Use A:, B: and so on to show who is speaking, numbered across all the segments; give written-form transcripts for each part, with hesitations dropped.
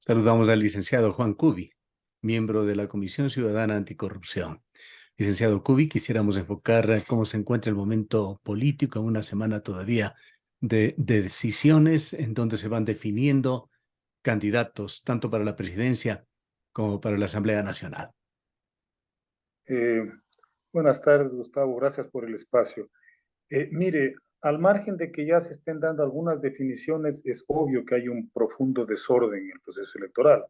A: Saludamos al licenciado Juan Cubi, miembro de la Comisión Ciudadana Anticorrupción. Licenciado Cubi, quisiéramos enfocar cómo se encuentra el momento político en una semana todavía de decisiones en donde se van definiendo candidatos tanto para la presidencia como para la Asamblea Nacional.
B: Eh, Buenas tardes, Gustavo. Gracias por el espacio. Mire, al margen de que ya se estén dando algunas definiciones, es obvio que hay un profundo desorden en el proceso electoral.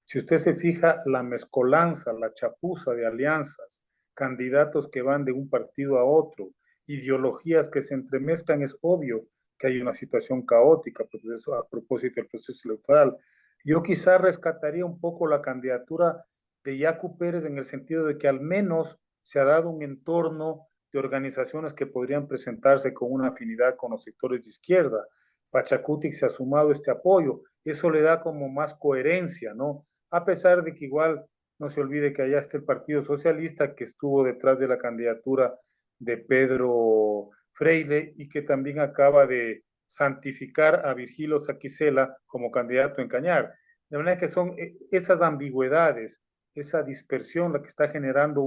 B: Si usted se fija, la mezcolanza, la chapuza de alianzas, candidatos que van de un partido a otro, ideologías que se entremezclan, es obvio que hay una situación caótica a propósito del proceso electoral. Yo quizá rescataría un poco la candidatura de Yacu Pérez en el sentido de que al menos se ha dado un entorno de organizaciones que podrían presentarse con una afinidad con los sectores de izquierda. Pachacutic se ha sumado este apoyo. Eso le da como más coherencia, ¿no? A pesar de que igual no se olvide que allá está el Partido Socialista que estuvo detrás de la candidatura de Pedro Freire y que también acaba de santificar a Virgilio Saquicela como candidato en Cañar. De manera que son esas ambigüedades, esa dispersión la que está generando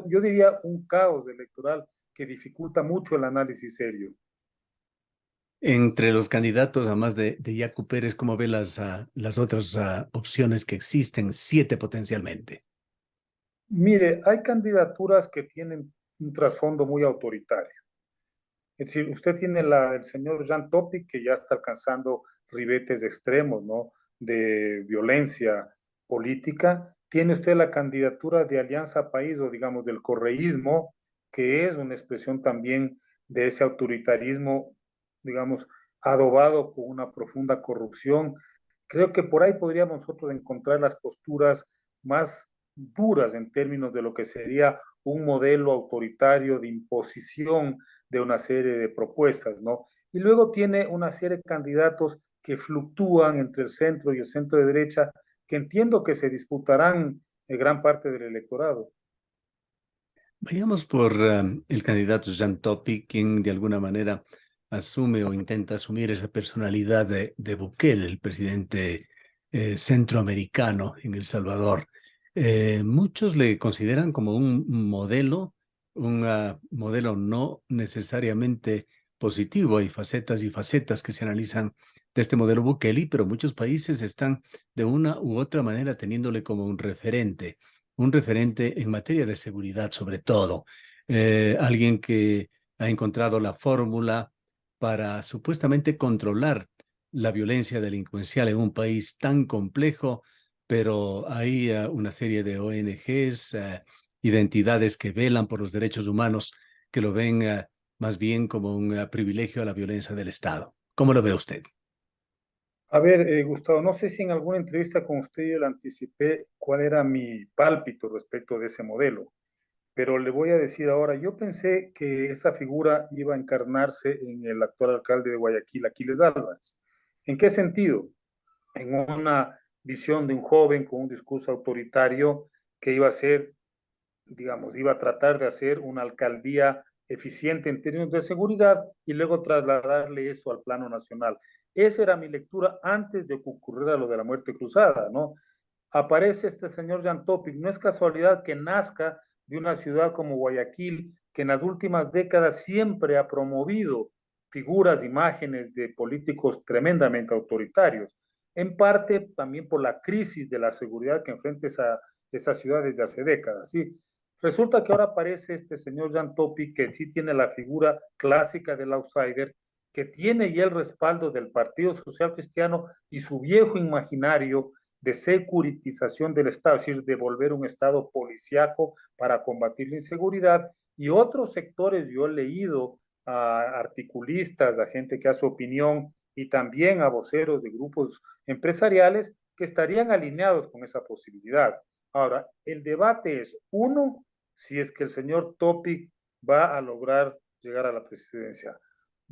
B: yo diría un caos electoral que dificulta mucho el análisis serio.
A: Entre los candidatos, además de Yacu Pérez, ¿cómo ve las otras opciones que existen? 7 potencialmente.
B: Mire, hay candidaturas que tienen un trasfondo muy autoritario. Es decir, usted tiene la del señor Jean Topic, que ya está alcanzando ribetes extremos, ¿no? De violencia política. Tiene usted la candidatura de Alianza País, o digamos del correísmo, que es una expresión también de ese autoritarismo, digamos, adobado con una profunda corrupción. Creo que por ahí podríamos nosotros encontrar las posturas más duras en términos de lo que sería un modelo autoritario de imposición de una serie de propuestas, ¿no? Y luego tiene una serie de candidatos que fluctúan entre el centro y el centro de derecha, que entiendo que se disputarán gran parte del electorado.
A: Vayamos por el candidato Jean Topic, quien de alguna manera asume o intenta asumir esa personalidad de Bukele, el presidente centroamericano en El Salvador. Muchos le consideran como un modelo, un modelo no necesariamente positivo. Hay facetas y facetas que se analizan de este modelo Bukele, pero muchos países están de una u otra manera teniéndole como un referente en materia de seguridad sobre todo, alguien que ha encontrado la fórmula para supuestamente controlar la violencia delincuencial en un país tan complejo, pero hay una serie de ONGs, identidades que velan por los derechos humanos, que lo ven más bien como un privilegio a la violencia del Estado. ¿Cómo lo ve usted?
B: A ver, Gustavo, no sé si en alguna entrevista con usted yo le anticipé cuál era mi pálpito respecto de ese modelo, pero le voy a decir ahora, yo pensé que esa figura iba a encarnarse en el actual alcalde de Guayaquil, Aquiles Álvarez. ¿En qué sentido? En una visión de un joven con un discurso autoritario que iba a ser, digamos, iba a tratar de hacer una alcaldía eficiente en términos de seguridad y luego trasladarle eso al plano nacional. Esa era mi lectura antes de que ocurriera lo de la muerte cruzada, ¿no? Aparece este señor Jan Topic. No es casualidad que nazca de una ciudad como Guayaquil, que en las últimas décadas siempre ha promovido figuras, imágenes de políticos tremendamente autoritarios, en parte también por la crisis de la seguridad que enfrenta esa ciudad desde hace décadas. ¿Sí? Resulta que ahora aparece este señor Jan Topic, que sí tiene la figura clásica del outsider, que tiene ya el respaldo del Partido Social Cristiano y su viejo imaginario de securitización del Estado, es decir, de volver un Estado policíaco para combatir la inseguridad. Y otros sectores, yo he leído a articulistas, a gente que hace opinión y también a voceros de grupos empresariales que estarían alineados con esa posibilidad. Ahora, el debate es, uno, si es que el señor Topic va a lograr llegar a la presidencia.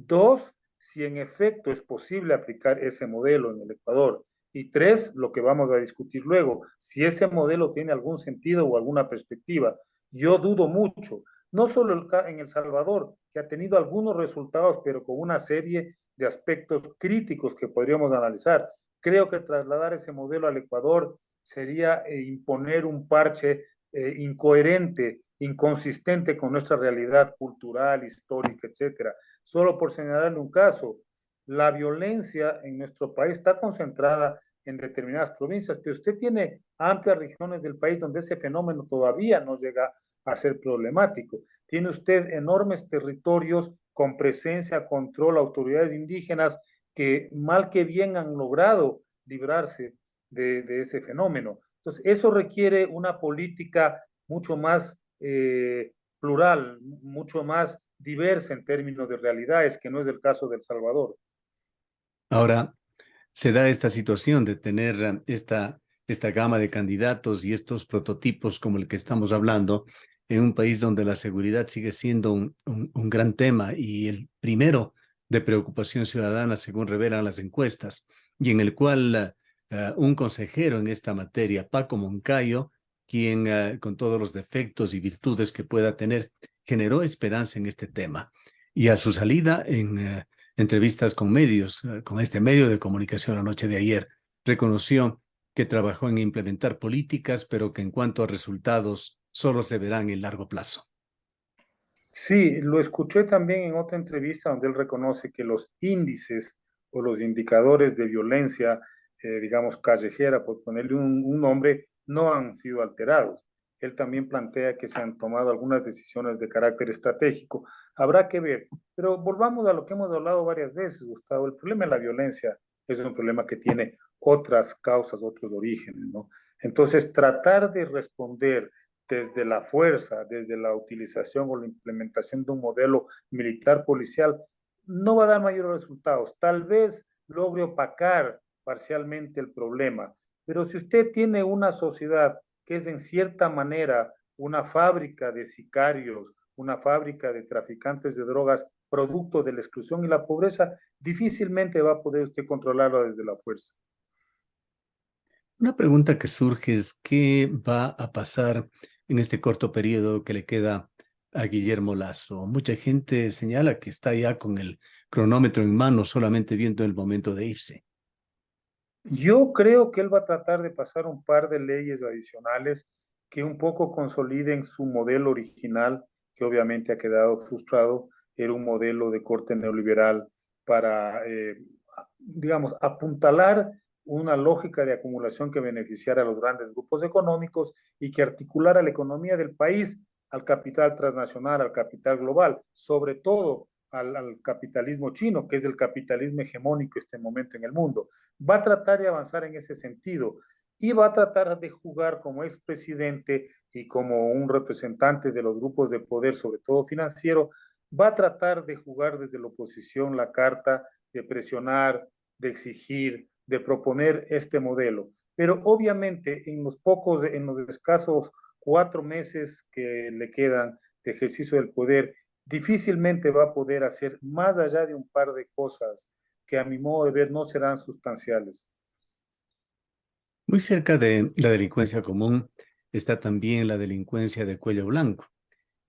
B: Dos, si en efecto es posible aplicar ese modelo en el Ecuador. Y tres, lo que vamos a discutir luego, si ese modelo tiene algún sentido o alguna perspectiva. Yo dudo mucho, no solo en El Salvador, que ha tenido algunos resultados, pero con una serie de aspectos críticos que podríamos analizar. Creo que trasladar ese modelo al Ecuador sería imponer un parche incoherente, inconsistente con nuestra realidad cultural, histórica, etcétera. Solo por señalarle un caso, la violencia en nuestro país está concentrada en determinadas provincias, pero usted tiene amplias regiones del país donde ese fenómeno todavía no llega a ser problemático. Tiene usted enormes territorios con presencia, control, autoridades indígenas que mal que bien han logrado librarse de ese fenómeno. Entonces, eso requiere una política mucho más plural, mucho más diversa en términos de realidades, que no es el caso de El Salvador.
A: Ahora, se da esta situación de tener esta gama de candidatos y estos prototipos como el que estamos hablando en un país donde la seguridad sigue siendo un gran tema y el primero de preocupación ciudadana, según revelan las encuestas, y en el cual un consejero en esta materia, Paco Moncayo, quien con todos los defectos y virtudes que pueda tener, generó esperanza en este tema. Y a su salida en entrevistas con medios, con este medio de comunicación la noche de ayer, reconoció que trabajó en implementar políticas, pero que en cuanto a resultados solo se verán en largo plazo.
B: Sí, lo escuché también en otra entrevista donde él reconoce que los índices o los indicadores de violencia, digamos, callejera, por ponerle un nombre, no han sido alterados. Él también plantea que se han tomado algunas decisiones de carácter estratégico. Habrá que ver. Pero volvamos a lo que hemos hablado varias veces, Gustavo. El problema de la violencia es un problema que tiene otras causas, otros orígenes, ¿no? Entonces, tratar de responder desde la fuerza, desde la utilización o la implementación de un modelo militar policial, no va a dar mayores resultados. Tal vez logre opacar parcialmente el problema, pero si usted tiene una sociedad que es en cierta manera una fábrica de sicarios, una fábrica de traficantes de drogas, producto de la exclusión y la pobreza, difícilmente va a poder usted controlarlo desde la fuerza.
A: Una pregunta que surge es, ¿qué va a pasar en este corto periodo que le queda a Guillermo Lasso? Mucha gente señala que está ya con el cronómetro en mano, solamente viendo el momento de irse.
B: Yo creo que él va a tratar de pasar un par de leyes adicionales que un poco consoliden su modelo original, que obviamente ha quedado frustrado. Era un modelo de corte neoliberal para, digamos, apuntalar una lógica de acumulación que beneficiara a los grandes grupos económicos y que articulara la economía del país al capital transnacional, al capital global, sobre todo al capitalismo chino, que es el capitalismo hegemónico en este momento en el mundo. Va a tratar de avanzar en ese sentido y va a tratar de jugar como expresidente y como un representante de los grupos de poder, sobre todo financiero, va a tratar de jugar desde la oposición la carta de presionar, de exigir, de proponer este modelo. Pero obviamente en los escasos 4 meses que le quedan de ejercicio del poder, difícilmente va a poder hacer más allá de un par de cosas que a mi modo de ver no serán sustanciales.
A: Muy cerca de la delincuencia común está también la delincuencia de cuello blanco.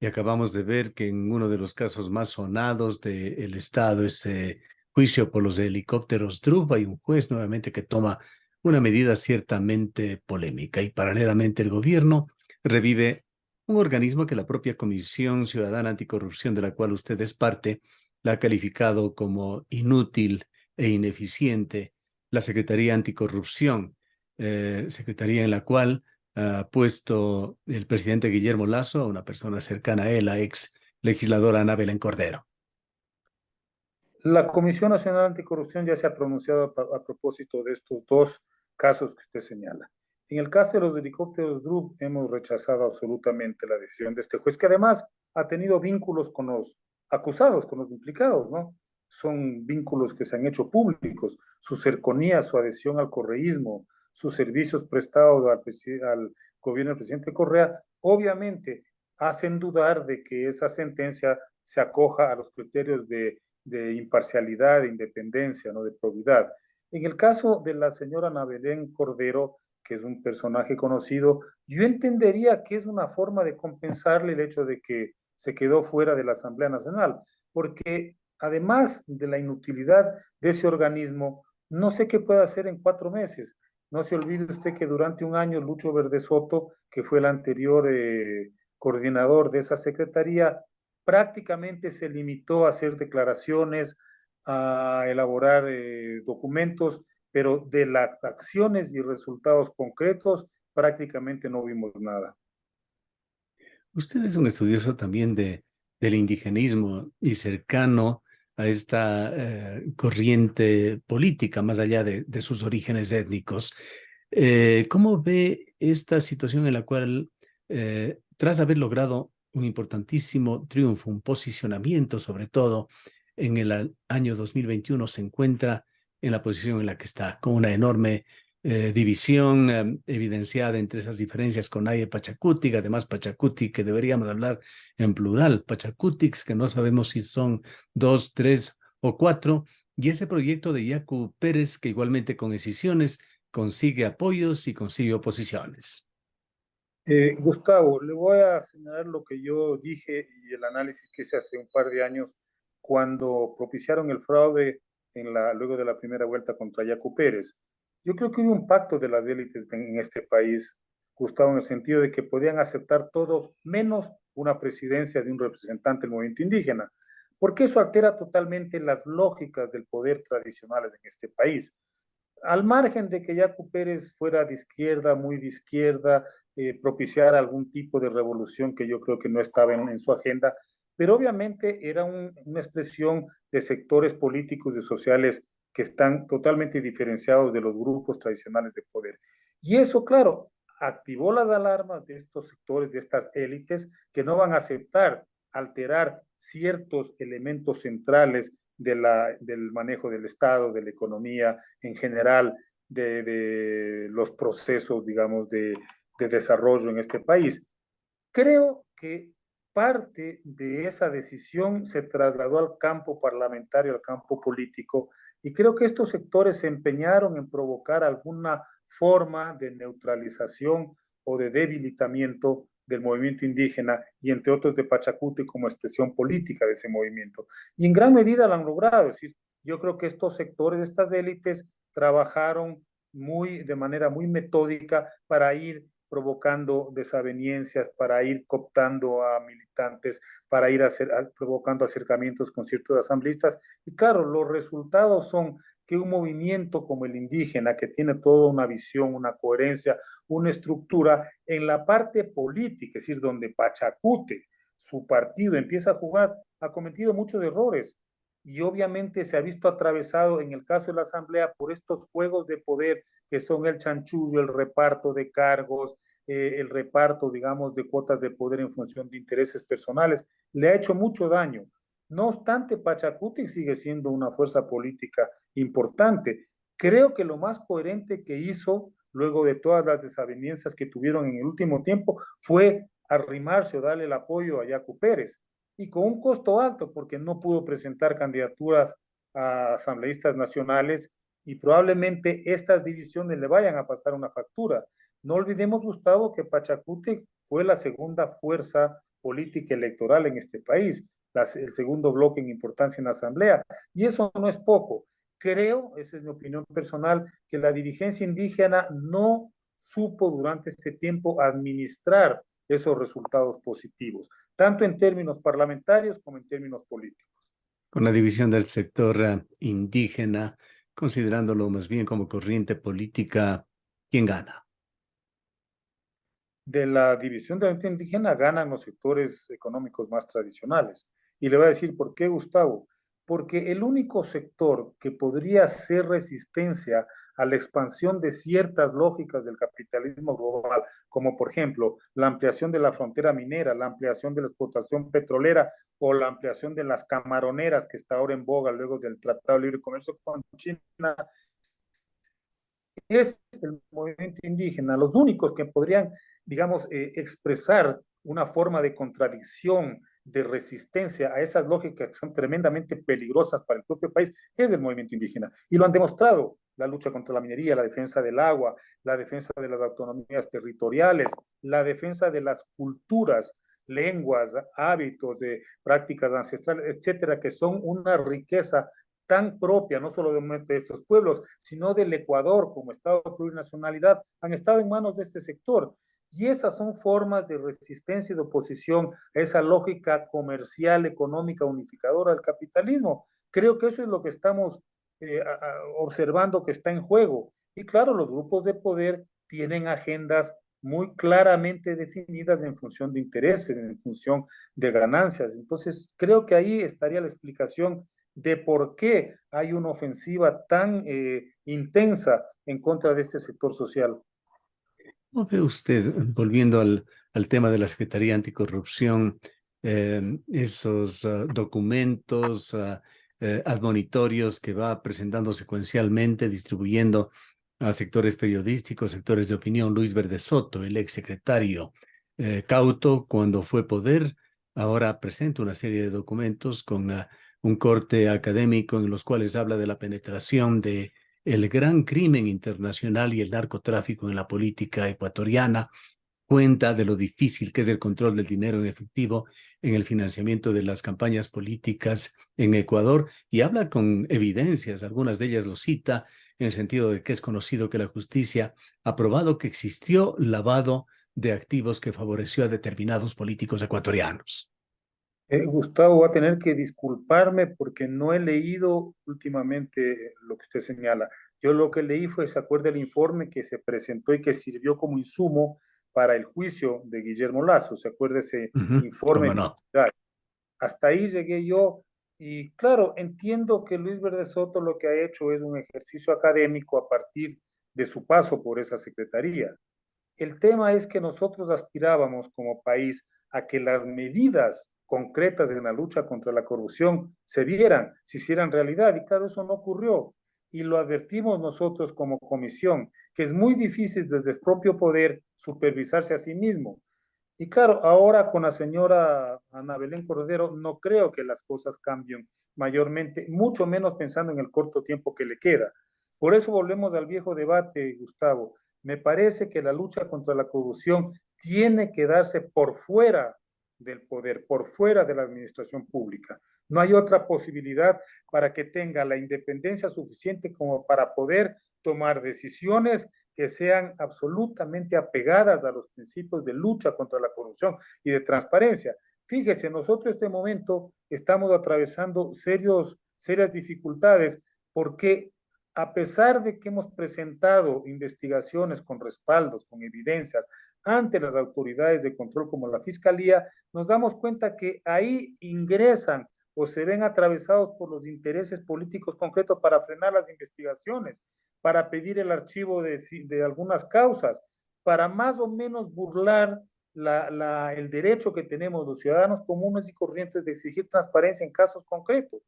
A: Y acabamos de ver que en uno de los casos más sonados del Estado, ese juicio por los helicópteros Drupa, hay un juez nuevamente que toma una medida ciertamente polémica y paralelamente el gobierno revive un organismo que la propia Comisión Ciudadana Anticorrupción, de la cual usted es parte, la ha calificado como inútil e ineficiente, la Secretaría Anticorrupción, secretaría en la cual ha puesto el presidente Guillermo Lasso, una persona cercana a él, la ex legisladora Ana Belén Cordero.
B: La Comisión Nacional Anticorrupción ya se ha pronunciado a propósito de estos dos casos que usted señala. En el caso de los helicópteros DRUP, hemos rechazado absolutamente la decisión de este juez, que además ha tenido vínculos con los acusados, con los implicados, ¿no? Son vínculos que se han hecho públicos. Su cercanía, su adhesión al correísmo, sus servicios prestados al gobierno del presidente Correa, obviamente hacen dudar de que esa sentencia se acoja a los criterios de imparcialidad, de independencia, ¿no? De probidad. En el caso de la señora Ana Belén Cordero, que es un personaje conocido, yo entendería que es una forma de compensarle el hecho de que se quedó fuera de la Asamblea Nacional, porque además de la inutilidad de ese organismo, No sé qué puede hacer en 4 meses. No se olvide usted que durante un año Lucho Verde Soto, que fue el anterior coordinador de esa secretaría, prácticamente se limitó a hacer declaraciones, a elaborar documentos, pero de las acciones y resultados concretos prácticamente no vimos nada.
A: Usted es un estudioso también del indigenismo y cercano a esta corriente política, más allá de sus orígenes étnicos. ¿Cómo ve esta situación en la cual, tras haber logrado un importantísimo triunfo, un posicionamiento sobre todo en el año 2021, se encuentra en la posición en la que está, con una enorme división evidenciada entre esas diferencias con Aye Pachacutic, además Pachacutic, que deberíamos hablar en plural, Pachacutics, que no sabemos si son dos, tres o cuatro, y ese proyecto de Yacu Pérez, que igualmente con decisiones consigue apoyos y consigue oposiciones.
B: Gustavo, le voy a señalar lo que yo dije y el análisis que hice hace un par de años cuando propiciaron el fraude luego de la primera vuelta contra Yacu Pérez. Yo creo que hubo un pacto de las élites en este país, Gustavo, en el sentido de que podían aceptar todos menos una presidencia de un representante del movimiento indígena, porque eso altera totalmente las lógicas del poder tradicionales en este país. Al margen de que Yacu Pérez fuera de izquierda, muy de izquierda, propiciar algún tipo de revolución que yo creo que no estaba en su agenda, pero obviamente era una expresión de sectores políticos y sociales que están totalmente diferenciados de los grupos tradicionales de poder. Y eso, claro, activó las alarmas de estos sectores, de estas élites, que no van a aceptar alterar ciertos elementos centrales del manejo del Estado, de la economía en general, de los procesos, digamos, de desarrollo en este país. Creo que parte de esa decisión se trasladó al campo parlamentario, al campo político, y creo que estos sectores se empeñaron en provocar alguna forma de neutralización o de debilitamiento del movimiento indígena y entre otros de Pachacuti como expresión política de ese movimiento. Y en gran medida lo han logrado. Es decir, yo creo que estos sectores, estas élites, trabajaron de manera muy metódica para ir provocando desavenencias, para ir cooptando a militantes, para ir provocando acercamientos con ciertos asambleístas. Y claro, los resultados son que un movimiento como el indígena, que tiene toda una visión, una coherencia, una estructura, en la parte política, es decir, donde Pachacute, su partido, empieza a jugar, ha cometido muchos errores y obviamente se ha visto atravesado en el caso de la Asamblea por estos juegos de poder que son el chanchullo, el reparto de cargos, el reparto, digamos, de cuotas de poder en función de intereses personales, le ha hecho mucho daño. No obstante, Pachacuti sigue siendo una fuerza política importante. Creo que lo más coherente que hizo, luego de todas las desavenencias que tuvieron en el último tiempo, fue arrimarse o darle el apoyo a Yacu Pérez, y con un costo alto, porque no pudo presentar candidaturas a asambleístas nacionales y probablemente estas divisiones le vayan a pasar una factura. No olvidemos, Gustavo, que Pachacuti fue la segunda fuerza política electoral en este país, el segundo bloque en importancia en la Asamblea, y eso no es poco. Creo, esa es mi opinión personal, que la dirigencia indígena no supo durante este tiempo administrar esos resultados positivos, tanto en términos parlamentarios como en términos políticos.
A: Con la división del sector indígena, considerándolo más bien como corriente política, ¿quién gana?
B: De la división de la mente indígena ganan los sectores económicos más tradicionales. Y le voy a decir por qué, Gustavo. Porque el único sector que podría hacer resistencia a la expansión de ciertas lógicas del capitalismo global, como por ejemplo la ampliación de la frontera minera, la ampliación de la explotación petrolera o la ampliación de las camaroneras que está ahora en boga luego del Tratado de Libre Comercio con China, es el movimiento indígena, los únicos que podrían, digamos, expresar una forma de contradicción, de resistencia a esas lógicas que son tremendamente peligrosas para el propio país, es el movimiento indígena. Y lo han demostrado, la lucha contra la minería, la defensa del agua, la defensa de las autonomías territoriales, la defensa de las culturas, lenguas, hábitos, de prácticas ancestrales, etcétera, que son una riqueza tan propia, no solo de estos pueblos, sino del Ecuador como Estado de plurinacionalidad, han estado en manos de este sector. Y esas son formas de resistencia y de oposición a esa lógica comercial, económica, unificadora del capitalismo. Creo que eso es lo que estamos observando que está en juego. Y claro, los grupos de poder tienen agendas muy claramente definidas en función de intereses, en función de ganancias. Entonces, creo que ahí estaría la explicación de por qué hay una ofensiva tan intensa en contra de este sector social.
A: ¿Cómo ve usted, volviendo al tema de la Secretaría Anticorrupción, esos documentos admonitorios que va presentando secuencialmente, distribuyendo a sectores periodísticos, sectores de opinión? Luis Verde Soto, el exsecretario cauto cuando fue poder, ahora presenta una serie de documentos con un corte académico en los cuales habla de la penetración de el gran crimen internacional y el narcotráfico en la política ecuatoriana, cuenta de lo difícil que es el control del dinero en efectivo en el financiamiento de las campañas políticas en Ecuador y habla con evidencias, algunas de ellas lo cita en el sentido de que es conocido que la justicia ha probado que existió lavado de activos que favoreció a determinados políticos ecuatorianos.
B: Gustavo, va a tener que disculparme porque no he leído últimamente lo que usted señala. Yo lo que leí fue, ¿se acuerda el informe que se presentó y que sirvió como insumo para el juicio de Guillermo Lazo? ¿Se acuerda ese informe?
A: ¿Cómo no?
B: Hasta ahí llegué yo y claro, entiendo que Luis Verde Soto lo que ha hecho es un ejercicio académico a partir de su paso por esa secretaría. El tema es que nosotros aspirábamos como país a que las medidas concretas en la lucha contra la corrupción se vieran, se hicieran realidad. Y claro, eso no ocurrió. Y lo advertimos nosotros como comisión, que es muy difícil desde el propio poder supervisarse a sí mismo. Y claro, ahora con la señora Ana Belén Cordero no creo que las cosas cambien mayormente, mucho menos pensando en el corto tiempo que le queda. Por eso volvemos al viejo debate, Gustavo. Me parece que la lucha contra la corrupción tiene que darse por fuera del poder, por fuera de la administración pública. No hay otra posibilidad para que tenga la independencia suficiente como para poder tomar decisiones que sean absolutamente apegadas a los principios de lucha contra la corrupción y de transparencia. Fíjese, nosotros en este momento estamos atravesando serias dificultades porque a pesar de que hemos presentado investigaciones con respaldos, con evidencias ante las autoridades de control como la Fiscalía, nos damos cuenta que ahí ingresan o se ven atravesados por los intereses políticos concretos para frenar las investigaciones, para pedir el archivo de algunas causas, para más o menos burlar el derecho que tenemos los ciudadanos comunes y corrientes de exigir transparencia en casos concretos.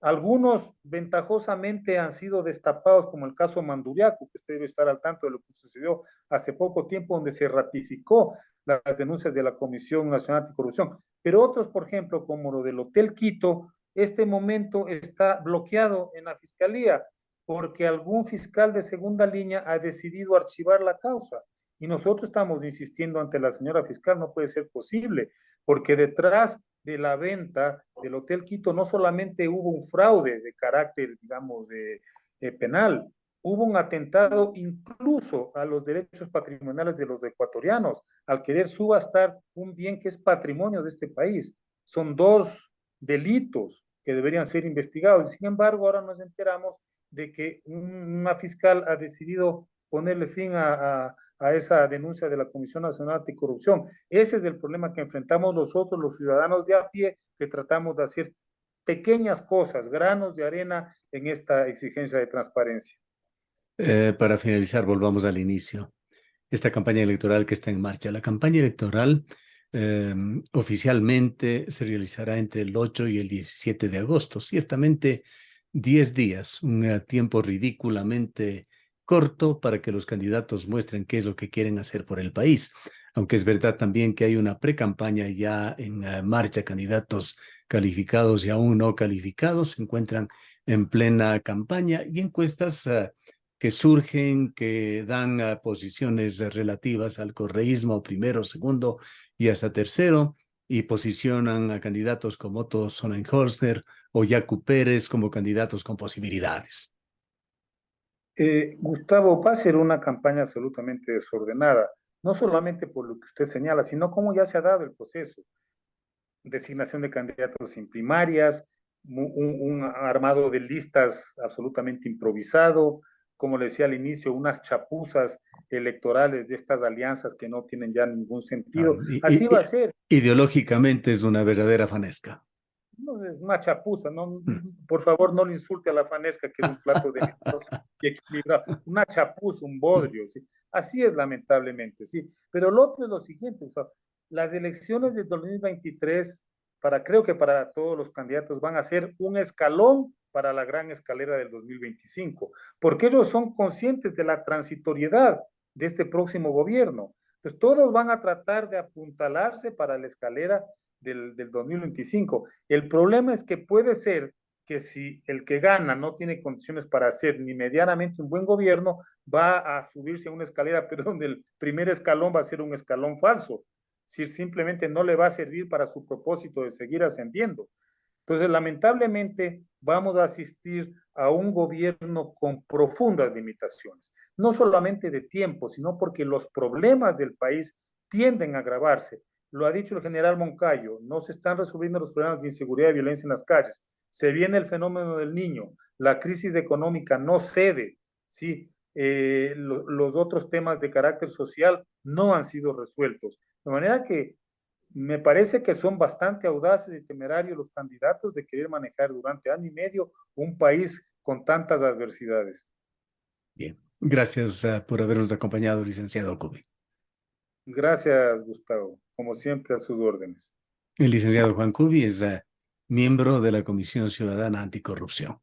B: Algunos ventajosamente han sido destapados, como el caso Manduriaco, que usted debe estar al tanto de lo que sucedió hace poco tiempo, donde se ratificó las denuncias de la Comisión Nacional Anticorrupción. Pero otros, por ejemplo, como lo del Hotel Quito, este momento está bloqueado en la Fiscalía porque algún fiscal de segunda línea ha decidido archivar la causa. Y nosotros estamos insistiendo ante la señora fiscal, no puede ser posible, porque detrás de la venta del Hotel Quito no solamente hubo un fraude de carácter, digamos, penal, hubo un atentado incluso a los derechos patrimoniales de los ecuatorianos al querer subastar un bien que es patrimonio de este país. Son dos delitos que deberían ser investigados. Sin embargo, ahora nos enteramos de que una fiscal ha decidido ponerle fin a esa denuncia de la Comisión Nacional Anticorrupción. Ese es el problema que enfrentamos nosotros, los ciudadanos de a pie, que tratamos de hacer pequeñas cosas, granos de arena en esta exigencia de transparencia.
A: Para finalizar, volvamos al inicio. Esta campaña electoral que está en marcha. La campaña electoral eh, oficialmente se realizará entre el 8 y el 17 de agosto. Ciertamente 10 días, un tiempo ridículamente corto para que los candidatos muestren qué es lo que quieren hacer por el país. Aunque es verdad también que hay una pre-campaña ya en marcha, candidatos calificados y aún no calificados se encuentran en plena campaña y encuestas que surgen, que dan posiciones relativas al correísmo primero, segundo y hasta tercero, y posicionan a candidatos como Otto Sonnenhorster o Yacu Pérez como candidatos con posibilidades.
B: Gustavo, va a ser una campaña absolutamente desordenada, no solamente por lo que usted señala, sino cómo ya se ha dado el proceso. Designación de candidatos sin primarias, un armado de listas absolutamente improvisado, como le decía al inicio, unas chapuzas electorales de estas alianzas que no tienen ya ningún sentido. Así va a ser.
A: Ideológicamente es una verdadera fanesca.
B: No, es una chapuza, no,
A: Mm.
B: por favor no le insulte a la fanesca, que es un plato delicioso y equilibrado. Una chapuza, un bodrio, ¿sí? Así es lamentablemente, ¿sí? Pero lo otro es lo siguiente, o sea, las elecciones de 2023, creo que para todos los candidatos van a ser un escalón para la gran escalera del 2025, porque ellos son conscientes de la transitoriedad de este próximo gobierno. Entonces, todos van a tratar de apuntalarse para la escalera del 2025. El problema es que puede ser que si el que gana no tiene condiciones para hacer ni medianamente un buen gobierno, va a subirse a una escalera, pero donde el primer escalón va a ser un escalón falso. Si simplemente no le va a servir para su propósito de seguir ascendiendo. Entonces, lamentablemente, vamos a asistir a un gobierno con profundas limitaciones, no solamente de tiempo, sino porque los problemas del país tienden a agravarse. Lo ha dicho el general Moncayo, no se están resolviendo los problemas de inseguridad y violencia en las calles. Se viene el fenómeno del niño, la crisis económica no cede, ¿sí? Los otros temas de carácter social no han sido resueltos. De manera que me parece que son bastante audaces y temerarios los candidatos de querer manejar durante año y medio un país con tantas adversidades.
A: Bien, gracias por habernos acompañado, licenciado Cubi.
B: Gracias, Gustavo. Como siempre, a sus órdenes.
A: El licenciado Juan Cubi es miembro de la Comisión Ciudadana Anticorrupción.